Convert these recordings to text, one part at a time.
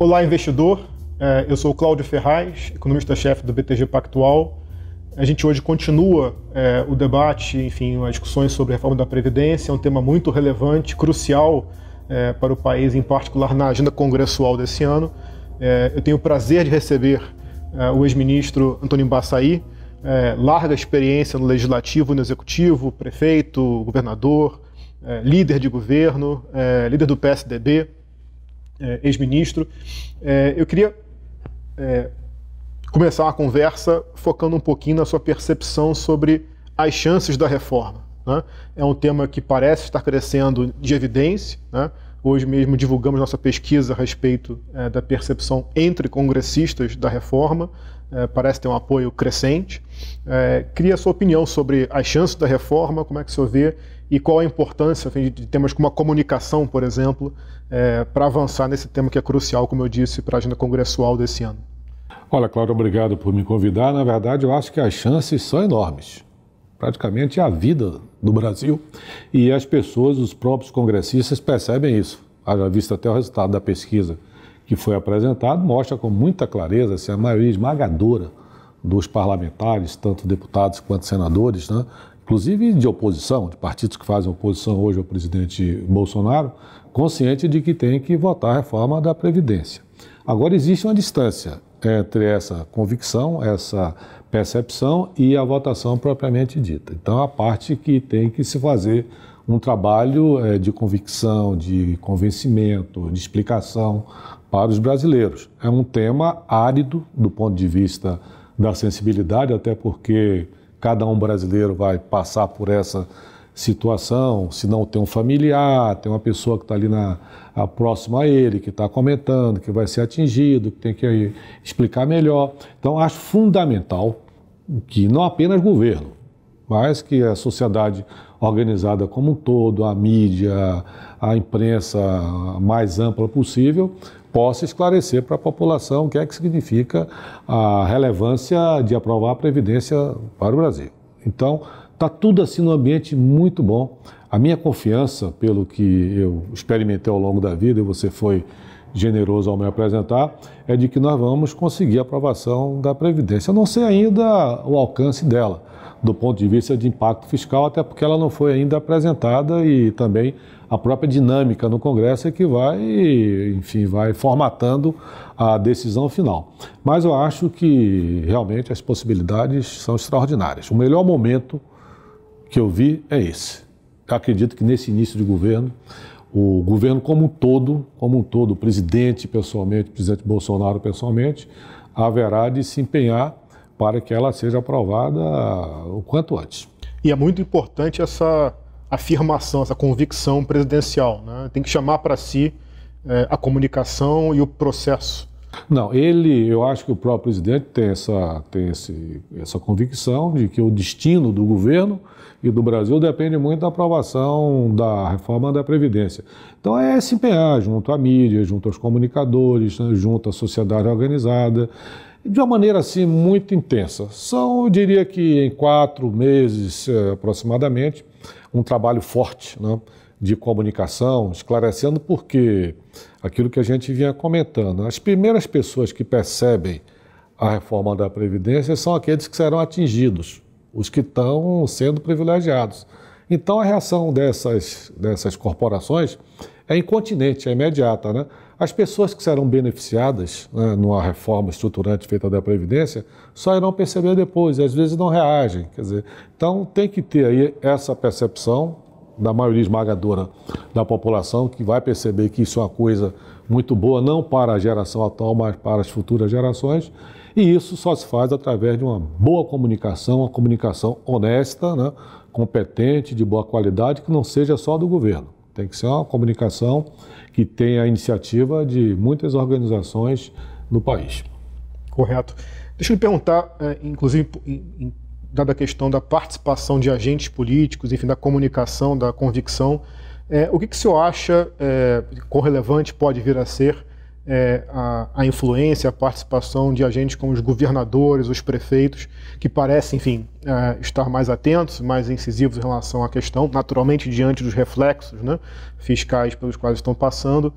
Olá, investidor. Eu sou o Cláudio Ferraz, economista-chefe do BTG Pactual. A gente hoje continua o debate, enfim, as discussões sobre a reforma da Previdência. É um tema muito relevante, crucial para o país, em particular na agenda congressual desse ano. Eu tenho o prazer de receber o ex-ministro Antônio Embaçaí, larga experiência no Legislativo e no Executivo, prefeito, governador, líder de governo, líder do PSDB, ex-ministro. Eu queria começar uma conversa focando um pouquinho na sua percepção sobre as chances da reforma, né? É um tema que parece estar crescendo de evidência, né? Hoje mesmo divulgamos nossa pesquisa a respeito da percepção entre congressistas da reforma. Parece ter um apoio crescente. Queria a sua opinião sobre as chances da reforma, como é que o senhor vê e qual a importância de temas como a comunicação, por exemplo, para avançar nesse tema que é crucial, como eu disse, para a agenda congressual desse ano. Olha, Cláudio, obrigado por me convidar. Na verdade, eu acho que as chances são enormes. Praticamente a vida do Brasil, e as pessoas, os próprios congressistas percebem isso. Haja visto até o resultado da pesquisa que foi apresentado, mostra com muita clareza assim, a maioria esmagadora dos parlamentares, tanto deputados quanto senadores, né, inclusive de oposição, de partidos que fazem oposição hoje ao presidente Bolsonaro, consciente de que tem que votar a reforma da Previdência. Agora existe uma distância entre essa convicção, essa percepção e a votação propriamente dita. Então, a parte que tem que se fazer um trabalho de convicção, de convencimento, de explicação para os brasileiros. É um tema árido do ponto de vista da sensibilidade, até porque cada um brasileiro vai passar por essa situação, se não tem um familiar, tem uma pessoa que está ali próxima a ele, que está comentando, que vai ser atingido, que tem que explicar melhor. Então, acho fundamental que não apenas o governo, mas que a sociedade organizada como um todo, a mídia, a imprensa mais ampla possível, possa esclarecer para a população o que é que significa a relevância de aprovar a Previdência para o Brasil. Então, está tudo assim num ambiente muito bom. A minha confiança, pelo que eu experimentei ao longo da vida, e você foi generoso ao me apresentar, é de que nós vamos conseguir a aprovação da Previdência. Eu não sei ainda o alcance dela, do ponto de vista de impacto fiscal, até porque ela não foi ainda apresentada e também a própria dinâmica no Congresso é que vai formatando a decisão final. Mas eu acho que realmente as possibilidades são extraordinárias. O melhor momento que eu vi é esse. Eu acredito que nesse início de governo, o governo como um todo, o presidente pessoalmente, o presidente Bolsonaro pessoalmente, haverá de se empenhar para que ela seja aprovada o quanto antes. E é muito importante essa afirmação, essa convicção presidencial, né? Tem que chamar para si a comunicação e o processo. Não, eu acho que o próprio presidente tem essa convicção de que o destino do governo e do Brasil depende muito da aprovação da reforma da Previdência. Então é se empenhar junto à mídia, junto aos comunicadores, né, junto à sociedade organizada, de uma maneira assim muito intensa. Eu diria que em 4 meses aproximadamente, um trabalho forte, né, de comunicação, esclarecendo porque aquilo que a gente vinha comentando, as primeiras pessoas que percebem a reforma da Previdência são aqueles que serão atingidos, os que estão sendo privilegiados. Então a reação dessas corporações é incontinente, é imediata, né? As pessoas que serão beneficiadas, né, numa reforma estruturante feita da Previdência só irão perceber depois, e às vezes não reagem. Quer dizer, então tem que ter aí essa percepção da maioria esmagadora da população, que vai perceber que isso é uma coisa muito boa, não para a geração atual, mas para as futuras gerações, e isso só se faz através de uma boa comunicação, uma comunicação honesta, né, competente, de boa qualidade, que não seja só do governo. Tem que ser uma comunicação que tenha a iniciativa de muitas organizações no país. Correto. Deixa eu lhe perguntar, inclusive, dada a questão da participação de agentes políticos, enfim, da comunicação, da convicção, o que o senhor acha quão relevante pode vir a ser a influência, a participação de agentes como os governadores, os prefeitos, que parecem, enfim, estar mais atentos, mais incisivos em relação à questão, naturalmente diante dos reflexos, né, fiscais pelos quais estão passando.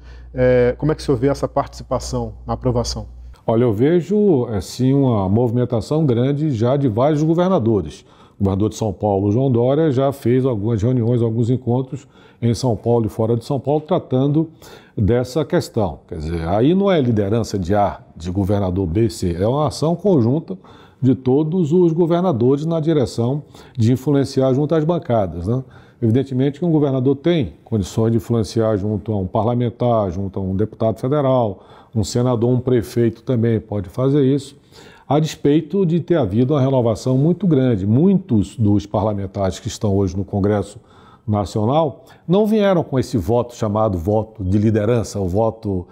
Como é que o senhor vê essa participação na aprovação? Olha, eu vejo, assim, uma movimentação grande já de vários governadores. O governador de São Paulo, João Dória, já fez algumas reuniões, alguns encontros em São Paulo e fora de São Paulo, tratando dessa questão. Quer dizer, aí não é liderança de governador B, C, é uma ação conjunta de todos os governadores na direção de influenciar junto às bancadas, né? Evidentemente que um governador tem condições de influenciar junto a um parlamentar, junto a um deputado federal, um senador, um prefeito também pode fazer isso, a despeito de ter havido uma renovação muito grande. Muitos dos parlamentares que estão hoje no Congresso Nacional não vieram com esse voto chamado voto de liderança, o voto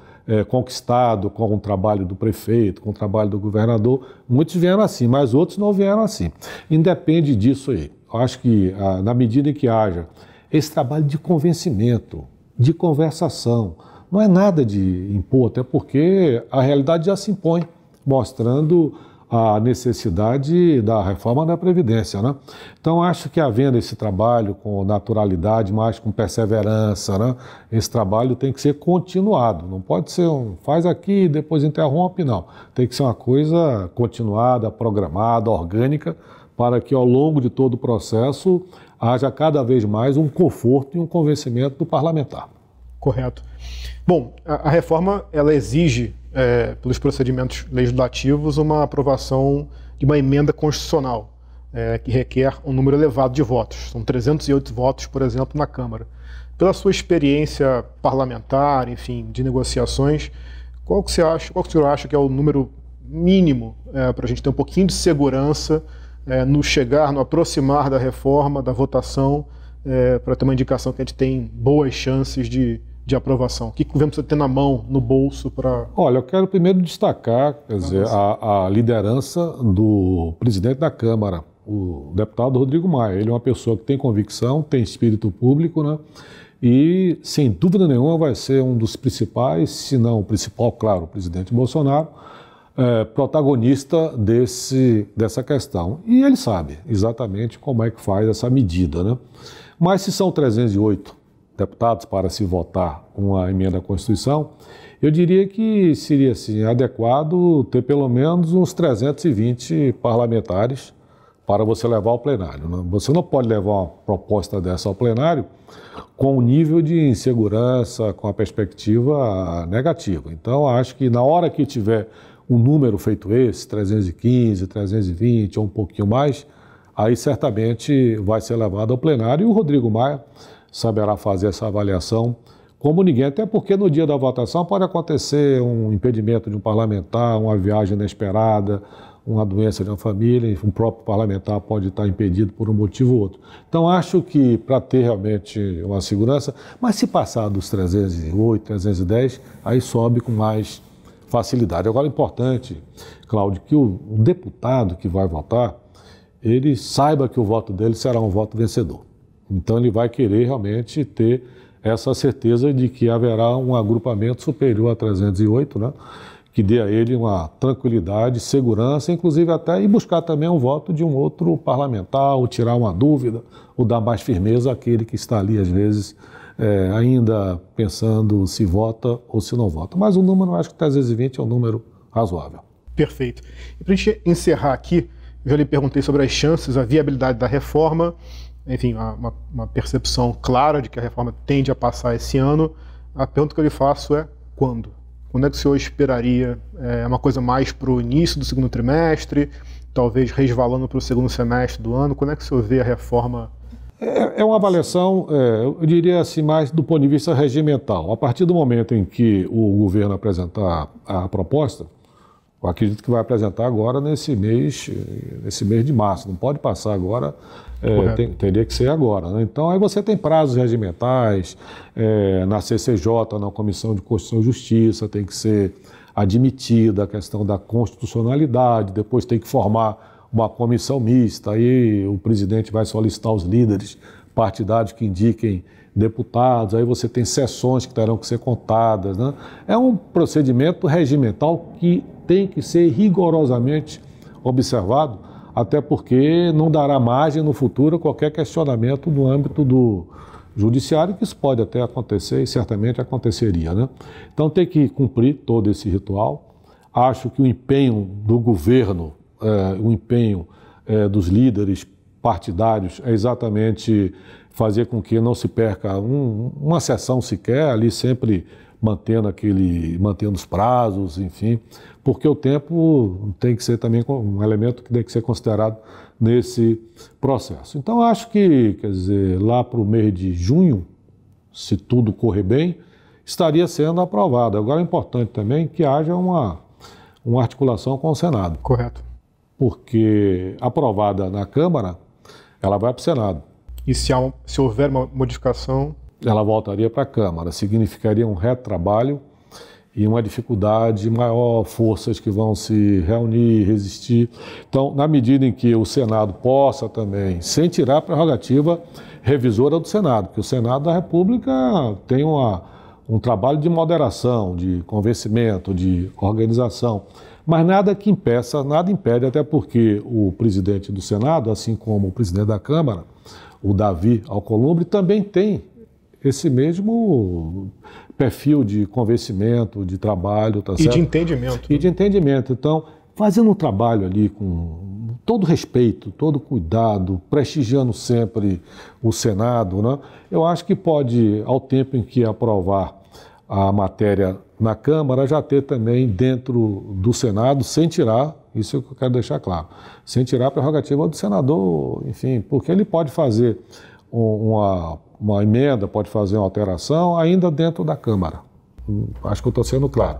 conquistado com o trabalho do prefeito, com o trabalho do governador. Muitos vieram assim, mas outros não vieram assim. Independe disso aí. Eu acho que na medida em que haja esse trabalho de convencimento, de conversação, não é nada de impor, até porque a realidade já se impõe, mostrando a necessidade da reforma da Previdência, né? Então, acho que havendo esse trabalho com naturalidade, mas com perseverança, né? Esse trabalho tem que ser continuado, não pode ser faz aqui e depois interrompe, não. Tem que ser uma coisa continuada, programada, orgânica, para que ao longo de todo o processo haja cada vez mais um conforto e um convencimento do parlamentar. Correto. Bom, a reforma ela exige, pelos procedimentos legislativos, uma aprovação de uma emenda constitucional, que requer um número elevado de votos. São 308 votos, por exemplo, na Câmara. Pela sua experiência parlamentar, enfim, de negociações, qual que o senhor acha que é o número mínimo para a gente ter um pouquinho de segurança no aproximar da reforma, da votação, para ter uma indicação que a gente tem boas chances de aprovação? O que o governo precisa ter na mão, no bolso para... Olha, eu quero primeiro destacar, quer dizer, a liderança do presidente da Câmara, o deputado Rodrigo Maia. Ele é uma pessoa que tem convicção, tem espírito público, né? E, sem dúvida nenhuma, vai ser um dos principais, se não o principal, claro, o presidente Bolsonaro, protagonista dessa questão. E ele sabe exatamente como é que faz essa medida, né? Mas se são 308 deputados para se votar uma emenda à Constituição, eu diria que seria assim, adequado ter pelo menos uns 320 parlamentares para você levar ao plenário, né? Você não pode levar uma proposta dessa ao plenário com um nível de insegurança, com a perspectiva negativa. Então, acho que na hora que tiver um número feito esse, 315, 320 ou um pouquinho mais, aí certamente vai ser levado ao plenário e o Rodrigo Maia saberá fazer essa avaliação como ninguém, até porque no dia da votação pode acontecer um impedimento de um parlamentar, uma viagem inesperada, uma doença de uma família, um próprio parlamentar pode estar impedido por um motivo ou outro. Então acho que para ter realmente uma segurança, mas se passar dos 308, 310, aí sobe com mais facilidade. Agora é importante, Cláudio, que o deputado que vai votar, ele saiba que o voto dele será um voto vencedor. Então ele vai querer realmente ter essa certeza de que haverá um agrupamento superior a 308, né? Que dê a ele uma tranquilidade, segurança, inclusive até ir buscar também um voto de um outro parlamentar, ou tirar uma dúvida, ou dar mais firmeza àquele que está ali, às vezes, ainda pensando se vota ou se não vota. Mas o número, acho que 320 é um número razoável. Perfeito. E para a gente encerrar aqui, eu já lhe perguntei sobre as chances, a viabilidade da reforma, enfim, uma percepção clara de que a reforma tende a passar esse ano. A pergunta que eu lhe faço é quando? Quando é que o senhor esperaria? É uma coisa mais para o início do segundo trimestre, talvez resvalando para o segundo semestre do ano? Quando é que o senhor vê a reforma? É uma avaliação, eu diria assim, mais do ponto de vista regimental. A partir do momento em que o governo apresentar a proposta, eu acredito que vai apresentar agora nesse mês de março, não pode passar agora, teria que ser agora, né? Então aí você tem prazos regimentais, na CCJ, na Comissão de Constituição e Justiça, tem que ser admitida a questão da constitucionalidade, depois tem que formar uma comissão mista, aí o presidente vai solicitar os líderes partidários que indiquem deputados, aí você tem sessões que terão que ser contadas, né? É um procedimento regimental que tem que ser rigorosamente observado, até porque não dará margem no futuro a qualquer questionamento no âmbito do judiciário, que isso pode até acontecer e certamente aconteceria, né? Então tem que cumprir todo esse ritual. Acho que o empenho do governo, o empenho dos líderes partidários é exatamente fazer com que não se perca uma sessão sequer, ali sempre mantendo os prazos, enfim, porque o tempo tem que ser também um elemento que tem que ser considerado nesse processo. Então, acho que, quer dizer, lá para o mês de junho, se tudo correr bem, estaria sendo aprovado. Agora é importante também que haja uma articulação com o Senado. Correto. Porque aprovada na Câmara, ela vai para o Senado. E se houver uma modificação? Ela voltaria para a Câmara. Significaria um retrabalho e uma dificuldade maior, forças que vão se reunir, resistir. Então, na medida em que o Senado possa também, sem tirar a prerrogativa revisora do Senado, porque o Senado da República tem um trabalho de moderação, de convencimento, de organização, mas nada que impeça, nada impede, até porque o presidente do Senado, assim como o presidente da Câmara, o Davi Alcolumbre, também tem esse mesmo perfil de convencimento, de trabalho, tá certo? E de entendimento. E de entendimento. Então, fazendo um trabalho ali com todo respeito, todo cuidado, prestigiando sempre o Senado, né? Eu acho que pode, ao tempo em que aprovar a matéria na Câmara, já ter também dentro do Senado, sem tirar, isso é o que eu quero deixar claro, sem tirar a prerrogativa do senador, enfim, porque ele pode fazer uma emenda, pode fazer uma alteração ainda dentro da Câmara. Acho que eu estou sendo claro.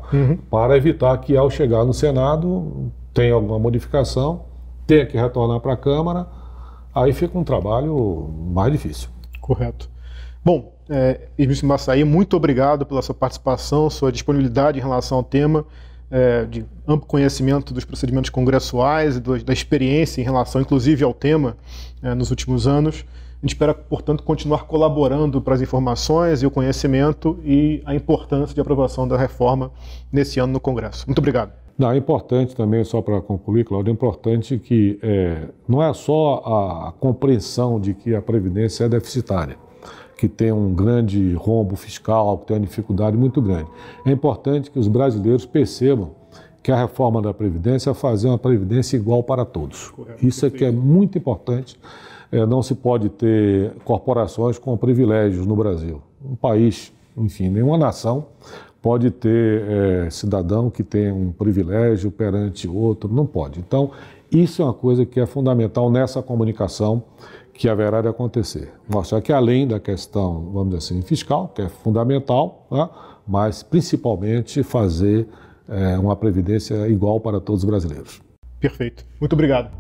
Para evitar que, ao chegar no Senado, tenha alguma modificação, tenha que retornar para a Câmara, aí fica um trabalho mais difícil. Correto. Bom, Edmilson Massaí, muito obrigado pela sua participação, sua disponibilidade em relação ao tema, de amplo conhecimento dos procedimentos congressuais e da experiência em relação, inclusive, ao tema nos últimos anos. A gente espera, portanto, continuar colaborando para as informações e o conhecimento e a importância de aprovação da reforma nesse ano no Congresso. Muito obrigado. Não, é importante também, só para concluir, Cláudio, é importante que não é só a compreensão de que a Previdência é deficitária, que tem um grande rombo fiscal, que tem uma dificuldade muito grande. É importante que os brasileiros percebam que a reforma da Previdência é fazer uma Previdência igual para todos. Correto. Isso é que é muito importante. Não se pode ter corporações com privilégios no Brasil. Um país, enfim, nenhuma nação pode ter cidadão que tem um privilégio perante outro, não pode. Então, isso é uma coisa que é fundamental nessa comunicação que haverá de acontecer. Mostrar que além da questão, vamos dizer assim, fiscal, que é fundamental, né, mas principalmente fazer uma previdência igual para todos os brasileiros. Perfeito. Muito obrigado.